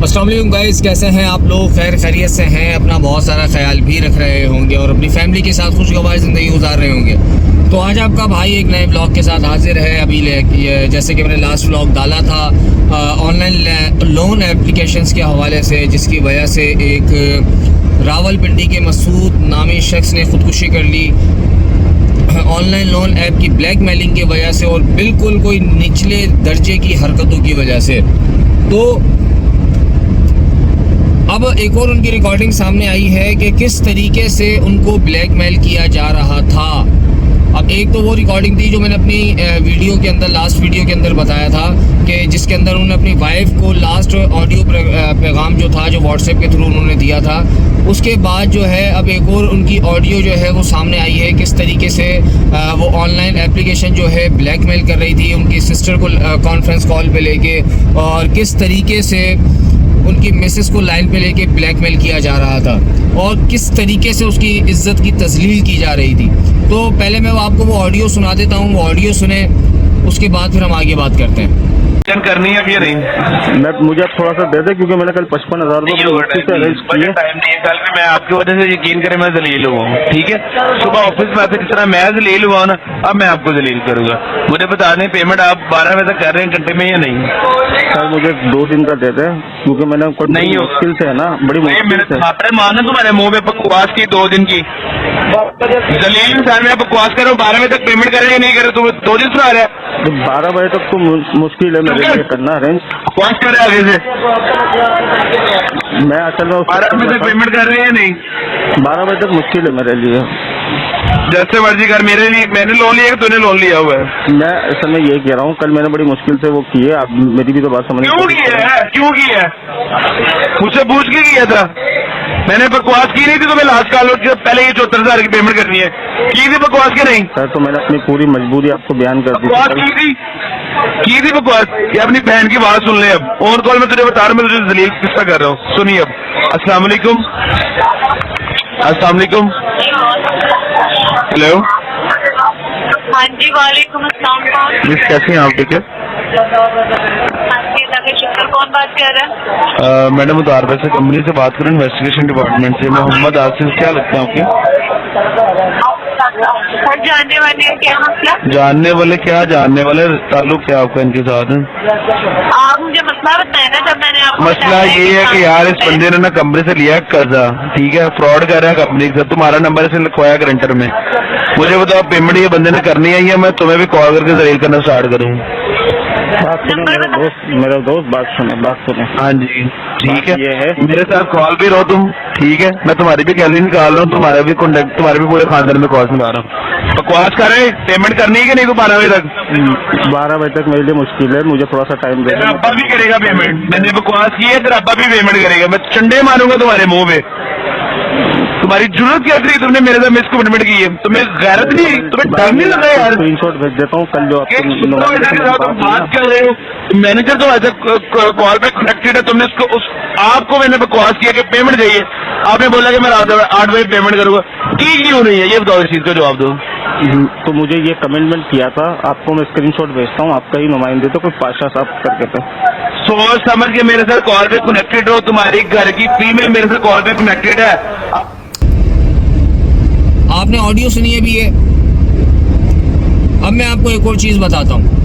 अस्सलाम वालेकुम गाइस, कैसे हैं आप लोग? खैर खैरियत से हैं? अपना बहुत सारा ख्याल भी रख रहे होंगे और अपनी फैमिली के साथ खुशगवार ज़िंदगी गुजार रहे होंगे। तो आज आपका भाई एक नए ब्लॉग के साथ हाजिर है। अभी जैसे कि मैंने लास्ट ब्लॉग डाला था ऑनलाइन लोन एप्लीकेशंस के हवाले से, जिसकी वजह से एक रावलपिंडी के मसूद नामी शख्स ने ख़ुदकुशी कर ली ऑनलाइन लोन ऐप की ब्लैकमेलिंग की वजह से, और बिल्कुल कोई निचले दर्जे की हरकतों की वजह से। तो अब एक और उनकी रिकॉर्डिंग सामने आई है कि किस तरीके से उनको ब्लैकमेल किया जा रहा था। अब एक तो वो रिकॉर्डिंग थी जो मैंने अपनी वीडियो के अंदर, लास्ट वीडियो के अंदर बताया था कि जिसके अंदर उन्होंने अपनी वाइफ को लास्ट ऑडियो पैगाम जो था, जो व्हाट्सएप के थ्रू उन्होंने दिया था। उसके बाद जो है अब एक और उनकी ऑडियो जो है वो सामने आई है, किस तरीके से वो ऑनलाइन एप्लीकेशन जो है ब्लैकमेल कर रही थी उनकी सिस्टर को कॉन्फ्रेंस कॉल पे लेके, और किस तरीके से उनकी मिसेस को लाइन पे लेके ब्लैकमेल किया जा रहा था और किस तरीके से उसकी इज्जत की तजलील की जा रही थी। तो पहले मैं आपको वो ऑडियो सुना देता हूँ, वो ऑडियो सुने, उसके बाद फिर हम आगे बात करते हैं। करनी है या नहीं? मुझे थोड़ा सा दे दे, क्योंकि मैंने कल 55,000 रुपये अरेंज किए। टाइम नहीं है कल भी, मैं आपकी वजह से यकीन करें मैं जलील हुआ हूँ। ठीक है, सुबह ऑफिस में आते जिस तरह मैं जलील हुआ ना, अब मैं आपको जलील करूंगा। मुझे बता दें पेमेंट आप 12 बजे तक कर रहे हैं घंटे में या नहीं? सर मुझे 2 दिन का दे दे, क्योंकि मैंने नहीं मुश्किल से है ना, बड़ी मुश्किल से। छात्र मानो तो मैंने मुंह पे बकवास की 2 दिन की जलील इंसान में बकवास करो। 12 बजे तक पेमेंट करे या नहीं करे? तुम 2 दिन से आ रहा है। 12 बजे तक तो मुश्किल है मेरे लिए करना अरेंज। बकवास करे आगे से। मैं असल में 12 बजे तक पेमेंट कर रहे हैं या नहीं? 12 बजे तक मुश्किल है मेरे लिए। जैसे मर्जी कर, मेरे लिए मैंने लोन लिया, तूने लोन लिया हुआ है। मैं असल में ये कह रहा हूँ, कल मैंने बड़ी मुश्किल से वो किए। आप मेरी भी तो बात समझ। क्यों किया है? क्यों किया है? मुझसे पूछ के किया था। मैंने बकवास की नहीं थी, तो मैं लास्ट कॉल पहले ये 74,000 की पेमेंट करनी है की थी बकवास के नहीं? सर तो मैंने अपनी पूरी मजबूरी आपको बयान कर दी। बकवास की थी बकवास। ये अपनी बहन की बात सुन ले। अब ऑन कॉल में तुझे बता रहा हूँ, मैं तुझे जलील किस्सा कर रहा हूँ। सुनिए अब। अस्सलाम वालेकुम। अस्सलाम वालेकुम। हेलो। हाँ जी, वालेकुम अस्सलाम। मिस कैसी हैं आप? ठीक है। शुक्र। कौन बात कर रहा है? मैडम उतार से कंपनी से बात करें, इन्वेस्टिगेशन डिपार्टमेंट से। मोहम्मद आसिफ। क्या लगता है आपके? सर जानने वाले हैं क्या मसला? जानने वाले क्या? जानने वाले ताल्लुक क्या आपका इनके साथ? आप मुझे मसला बताए ना। जब मैंने आपको मसला ये है कि यार इस बंदे ने ना कंपनी से लिया कर्जा, ठीक है, फ्रॉड कर रहा है कंपनी से। तुम्हारा नंबर इसे लिखवाया ग्रंटर में। मुझे बताओ पेमेंट ये बंदे ने करनी है या मैं तुम्हें भी कॉल करके जलील करना स्टार्ट करूँ? बात सुने मेरा दोस्त, बात सुने। हाँ जी ठीक है। ये है मेरे साथ कॉल भी रहो तुम, ठीक है। मैं तुम्हारी भी गैलरी निकाल रहा हूँ, तुम्हारे भी कॉन्टेक्ट, तुम्हारे भी पूरे खानदान में कॉल निकाल रहा हूँ। बकवास कर रहे, पेमेंट करनी है कि नहीं? तो 12 बजे तक। 12 बजे तक मेरे लिए मुश्किल है, मुझे थोड़ा सा टाइम दे। अब्बा भी करेगा पेमेंट। मैंने बकवास की है, तेरा अब्बा भी पेमेंट करेगा। मैं चंडे मारूंगा तुम्हारे मुंह पे। तुम्हारी जरूरत क्या थी? तुमने मेरे साथ मिसकमिटमेंट की है। तुम्हें गैरत नहीं, तुम्हें डर नहीं लगा यार? स्क्रीनशॉट भेज देता हूँ कल जो तुम बात कर रहे हो। मैनेजर तो ऐसा कॉल पे कनेक्टेड है, तुमने आपको मैंने बकवास किया कि पेमेंट चाहिए, आपने बोला कि मैं रात 8 बजे पेमेंट करूंगा। की क्यों नहीं है ये बताओ, इस चीज का जवाब दो। तो मुझे ये कमिटमेंट किया था, आपको मैं स्क्रीनशॉट भेजता हूँ, आपका ही नुमाइंदे तो कोई पाशा साहब करके था। सोच समझ के मेरे साथ कॉल पे कनेक्टेड हो। तुम्हारी घर की फीमेल मेरे साथ कॉल पे कनेक्टेड है। आपने ऑडियो सुनी है भी है। अब मैं आपको एक और चीज़ बताता हूँ,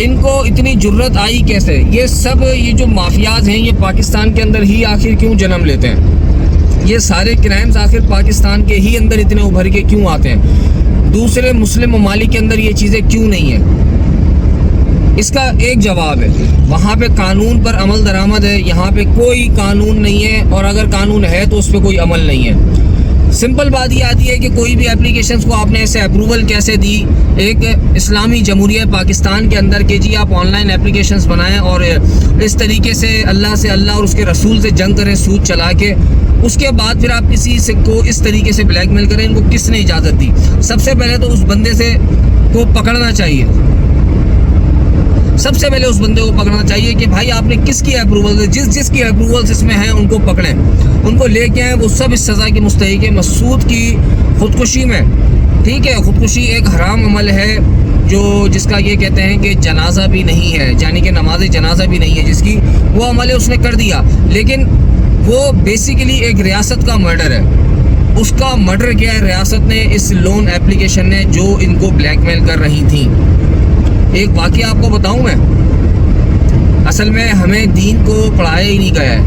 इनको इतनी जुर्रत आई कैसे? ये सब ये जो माफियाज हैं, ये पाकिस्तान के अंदर ही आखिर क्यों जन्म लेते हैं? ये सारे क्राइम्स आखिर पाकिस्तान के ही अंदर इतने उभर के क्यों आते हैं? दूसरे मुस्लिम ममालिक के अंदर ये चीज़ें क्यों नहीं हैं? इसका एक जवाब है, वहाँ पे कानून पर अमल दरामद है, यहाँ पे कोई कानून नहीं है, और अगर कानून है तो उस पर कोई अमल नहीं है। सिंपल बात ये आती है कि कोई भी एप्लीकेशंस को आपने ऐसे अप्रूवल कैसे दी एक इस्लामी जमहूरिया पाकिस्तान के अंदर के जी आप ऑनलाइन एप्लीकेशंस बनाएं और इस तरीके से अल्लाह और उसके रसूल से जंग करें सूद चला के, उसके बाद फिर आप किसी से को इस तरीके से ब्लैकमेल करें? इनको किसने इजाज़त दी? सबसे पहले तो उस बंदे से को पकड़ना चाहिए। सबसे पहले उस बंदे को पकड़ना चाहिए कि भाई आपने किसकी अप्रूवल, जिसकी अप्रूवल्स इसमें हैं उनको पकड़ें, उनको लेके आए। वो सब इस सज़ा के मुस्तहिक है। मसूद की खुदकुशी में, ठीक है, खुदकुशी एक हराम अमल है जो जिसका ये कहते हैं कि जनाजा भी नहीं है, यानी कि नमाज जनाजा भी नहीं है जिसकी, वो अमल उसने कर दिया। लेकिन वो बेसिकली एक रियासत का मर्डर है। उसका मर्डर किया है रियासत ने, इस लोन एप्लीकेशन ने जो इनको ब्लैकमेल कर रही थी। एक वाक़या आपको बताऊं मैं, असल में हमें दीन को पढ़ाया ही नहीं गया है।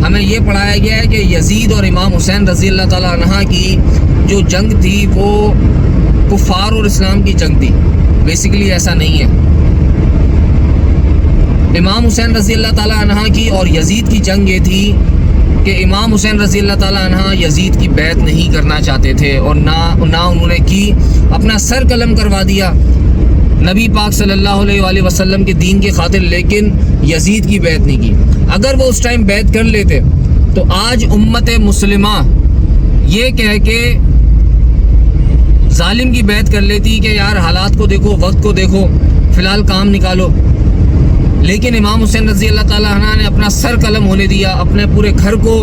हमें ये पढ़ाया गया है कि यजीद और इमाम हुसैन रज़ी अल्लाह ताला अन्हा की जो जंग थी वो कुफ़ार और इस्लाम की जंग थी। बेसिकली ऐसा नहीं है। इमाम हुसैन रज़ी अल्लाह ताला अन्हा की और यजीद की जंग ये थी कि इमाम हुसैन रज़ी अल्लाह ताला अन्हा यजीद की बैत नहीं करना चाहते थे और ना उन्होंने की, अपना सर कलम करवा दिया नबी पाक सल्लल्लाहु अलैहि वसल्लम के दीन के खातिर, लेकिन यजीद की बैत नहीं की। अगर वो उस टाइम बैत कर लेते तो आज उम्मत मुस्लिमा ये कह के जालिम की बैत कर लेती कि यार हालात को देखो, वक्त को देखो, फ़िलहाल काम निकालो। लेकिन इमाम हुसैन रज़ी अल्लाह ताला अन्हु ने अपना सर कलम होने दिया, अपने पूरे घर को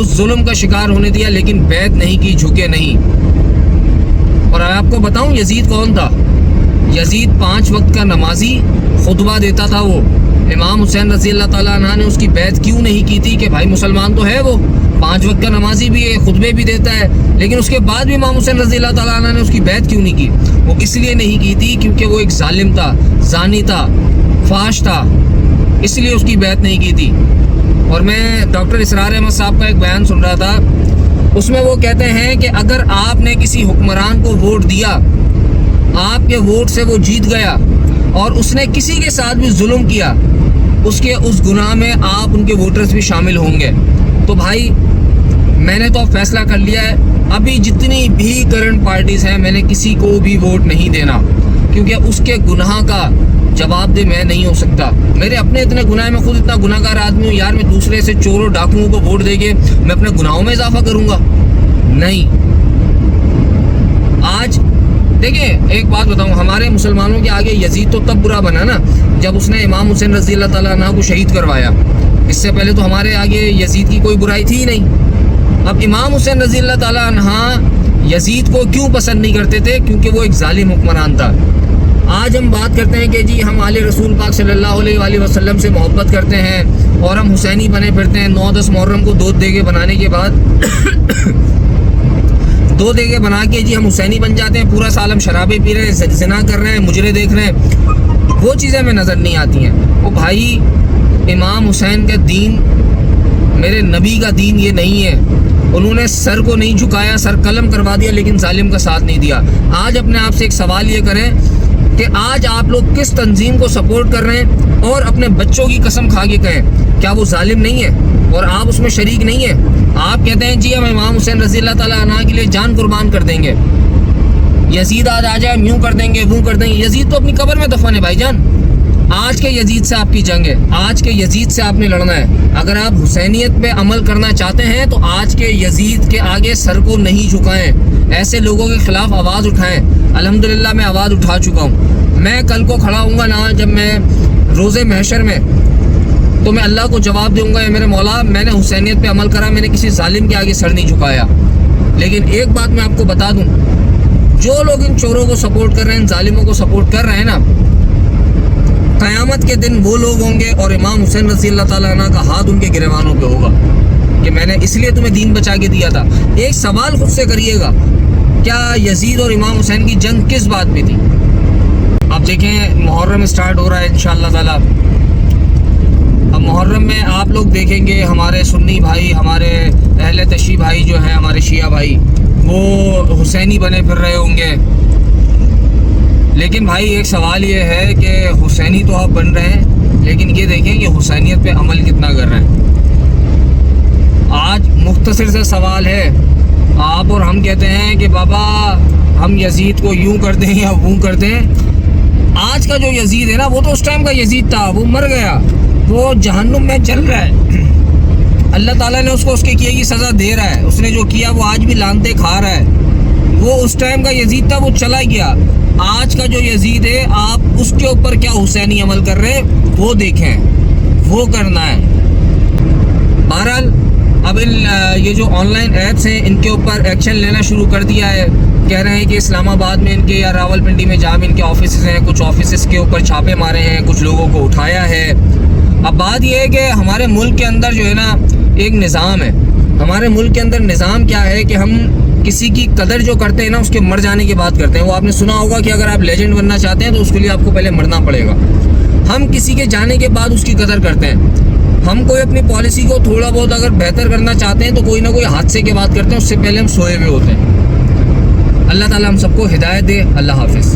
उस जुल्म का शिकार होने दिया, लेकिन बैत नहीं की, झुके नहीं। और आपको बताऊं यजीद कौन था? यजीद 5 वक्त का नमाजी, खुतबा देता था वो। इमाम हुसैन रज़ी अल्लाह ताला अन्हु ने उसकी बैत क्यों नहीं की थी कि भाई मुसलमान तो है वो, 5 वक्त का नमाजी भी है, खुतबे भी देता है, लेकिन उसके बाद भी इमाम हुसैन रज़ी अल्लाह ताला अन्हु ने उसकी बैत क्यों नहीं की? वो इसलिए नहीं की थी क्योंकि वो एक जालिम था, जानी था, फाश था, इसलिए उसकी बैत नहीं की थी। और मैं डॉक्टर इसरार अहमद साहब का एक बयान सुन रहा था, उसमें वो कहते हैं कि अगर आपने किसी हुक्मरान को वोट दिया, आपके वोट से वो जीत गया और उसने किसी के साथ भी जुल्म किया, उसके उस गुनाह में आप उनके वोटर्स भी शामिल होंगे। तो भाई मैंने तो फैसला कर लिया है, अभी जितनी भी करंट पार्टीज़ हैं मैंने किसी को भी वोट नहीं देना, क्योंकि उसके गुनाह का जवाबदेह मैं नहीं हो सकता। मेरे अपने इतने गुनाह, मैं खुद इतना गुनाहगार आदमी हूँ यार। मैं दूसरे से चोरों डाकुओं को वोट देके मैं अपने गुनाहों में इजाफा करूँगा? नहीं। आज देखिए एक बात बताऊँ, हमारे मुसलमानों के आगे यजीद तो तब बुरा बना ना जब उसने इमाम हुसैन रज़ी अल्लाह ताला अन्हु को शहीद करवाया। इससे पहले तो हमारे आगे यजीद की कोई बुराई थी ही नहीं। अब इमाम हुसैन रज़ी अल्लाह ताला अन्हु यजीद को क्यों पसंद नहीं करते थे? क्योंकि वो एक जालिम हुक्मरान था। आज हम बात करते हैं कि जी हम आले रसूल पाक सल्लल्लाहु अलैहि वसल्लम से मोहब्बत करते हैं और हम हुसैनी बने फिरते हैं। 9-10 मुहर्रम को दूध देगे बनाने के बाद दो देगे बना के जी हम हुसैनी बन जाते हैं। पूरा साल हम शराबे पी रहे हैं, ज़िना कर रहे हैं, मुजरे देख रहे हैं। वो चीज़ें हमें नज़र नहीं आती हैं। वो भाई इमाम हुसैन का दीन, मेरे नबी का दीन ये नहीं है। उन्होंने सर को नहीं झुकाया, सर कलम करवा दिया, लेकिन जालिम का साथ नहीं दिया। आज अपने आप से एक सवाल ये करें कि आज आप लोग किस तंजीम को सपोर्ट कर रहे हैं, और अपने बच्चों की कसम खा के कहें क्या वो जालिम नहीं है और आप उसमें शरीक नहीं है? आप कहते हैं जी हम इमाम हुसैन रज़ी अल्लाह ताला अन्हु के लिए जान कुर्बान कर देंगे, यजीद आज आ जाए यूँ कर देंगे वो कर देंगे। यजीद तो अपनी कब्र में दफन है भाईजान। आज के यजीद से आपकी जंग है, आज के यजीद से आपने लड़ना है। अगर आप हुसैनियत पे अमल करना चाहते हैं तो आज के यजीद के आगे सर को नहीं झुकाएं, ऐसे लोगों के खिलाफ आवाज़ उठाएं। अल्हम्दुलिल्लाह मैं आवाज़ उठा चुका हूँ। मैं कल को खड़ा हूँगा ना जब मैं रोज़े महशर में, तो मैं अल्लाह को जवाब दूंगा, मेरे मौला मैंने हुसैनियत पे अमल करा, मैंने किसी जालिम के आगे सर नहीं झुकाया। लेकिन एक बात मैं आपको बता दूं, जो लोग इन चोरों को सपोर्ट कर रहे हैं, इन जालिमों को सपोर्ट कर रहे हैं ना, क़यामत के दिन वो लोग होंगे और इमाम हुसैन रज़ी अल्लाह ताला अन्हु का हाथ उनके गिरबानों पे होगा कि मैंने इसलिए तुम्हें दीन बचा के दिया था। एक सवाल खुद से करिएगा, क्या यजीद और इमाम हुसैन की जंग किस बात पे थी? आप देखें मुहर्रम स्टार्ट हो रहा है इंशाअल्लाह ताला। अब मुहर्रम में आप लोग देखेंगे हमारे सुन्नी भाई, हमारे अहले तशी भाई जो हैं, हमारे शिया भाई, वो हुसैनी बने फिर रहे होंगे। लेकिन भाई एक सवाल ये है कि हुसैनी तो आप बन रहे हैं, लेकिन ये देखें कि हुसैनियत पे अमल कितना कर रहे हैं। आज मुख्तसर से सवाल है, आप और हम कहते हैं कि बाबा हम यजीद को यूं कर दें या वो कर दें। आज का जो यजीद है ना, वो तो उस टाइम का यजीद था, वो मर गया, वो जहन्नुम में जल रहा है। अल्लाह ताला ने उसको उसके किए की सज़ा दे रहा है। उसने जो किया वो आज भी लानते खा रहा है। वो उस टाइम का यजीद था, वो चला गया। आज का जो यजीद है, आप उसके ऊपर क्या हुसैनी अमल कर रहे हैं वो देखें, वो करना है। बहरहाल अब ये जो ऑनलाइन ऐप्स हैं इनके ऊपर एक्शन लेना शुरू कर दिया है। कह रहे हैं कि इस्लामाबाद में इनके या रावलपिंडी में जहाँ भी इनके ऑफिस हैं, कुछ ऑफिस के ऊपर छापे मारे हैं, कुछ लोगों को उठाया है। अब बात यह है कि हमारे मुल्क के अंदर जो है ना एक निज़ाम है। हमारे मुल्क के अंदर निज़ाम क्या है कि हम किसी की कदर जो करते हैं ना उसके मर जाने की बात करते हैं। वो आपने सुना होगा कि अगर आप लेजेंड बनना चाहते हैं तो उसके लिए आपको पहले मरना पड़ेगा। हम किसी के जाने के बाद उसकी कदर करते हैं। हम कोई अपनी पॉलिसी को थोड़ा बहुत अगर बेहतर करना चाहते हैं तो कोई ना कोई हादसे की बात करते हैं, उससे पहले हम सोए हुए होते हैं। अल्लाह ताला हम सबको हिदायत दे। अल्लाह हाफिज़।